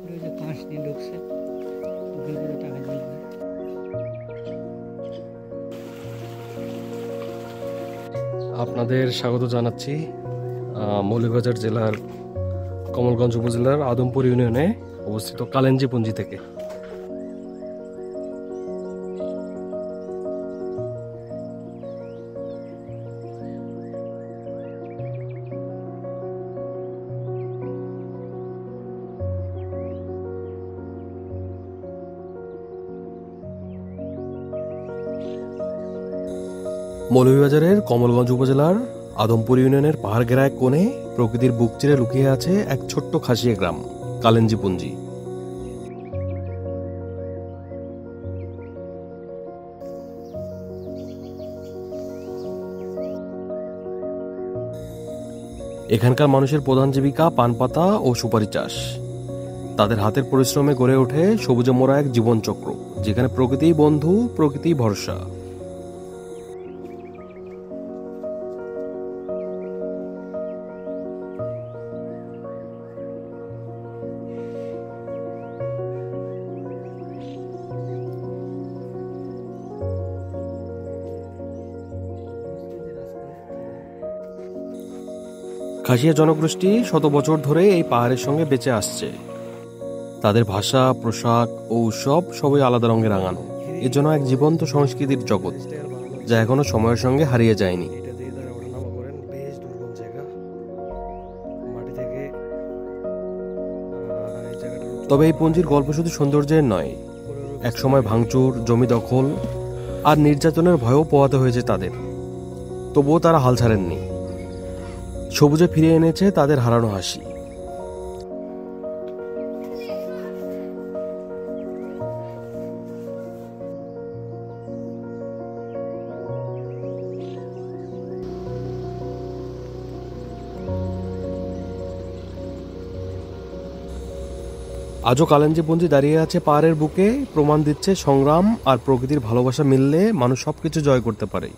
ওই যে পাঁচ দিন ঢুকছে, গুগল করে টাকা দিয়ে দেবে। আপনাদের স্বাগত জানাচ্ছি মৌলভীবাজার জেলার কমলগঞ্জ উপজেলার আদমপুর ইউনিয়নে অবস্থিত কালেঞ্জিপুঞ্জি থেকে। মৌলভীবাজারের কমলগঞ্জ উপজেলার আদমপুর ইউনিয়নের পাহাড় ঘেরা এক কোণে প্রকৃতির বুক চিরে লুকিয়ে আছে এক ছোট্ট খাসিয়া গ্রাম কালেঞ্জিপুঞ্জি। এখানকার মানুষের প্রধান জীবিকা পান পাতা ও সুপারি চাষ। তাদের হাতের পরিশ্রমে গড়ে ওঠে সবুজে মোড়া এক জীবনচক্র, যেখানে প্রকৃতিই বন্ধু, প্রকৃতিই ভরসা। খাসিয়া জনগোষ্ঠী শত বছর ধরে এই পাহাড়ের সঙ্গে বেঁচে আসছে। তাদের ভাষা, পোশাক ও উৎসব সবই আলাদা রঙে রাঙানো। এর জন্য এক জীবন্ত সংস্কৃতির জগৎ, যা এখনো সময়ের সঙ্গে হারিয়ে যায়নি। তবে এই পঞ্জির গল্প শুধু সৌন্দর্যের নয়, একসময় ভাঙচুর, জমি দখল আর নির্যাতনের ভয়ও পোহাতে হয়েছে তাদের। তবুও তারা হাল ছাড়েননি। সবুজে ফিরে এনেছে তাদের হারানো হাসি। আজও কালেঞ্জিপুঞ্জি দাঁড়িয়ে আছে পাহাড়ের বুকে, প্রমাণ দিচ্ছে সংগ্রাম আর প্রকৃতির ভালোবাসা মিললে মানুষ সবকিছু জয় করতে পারে।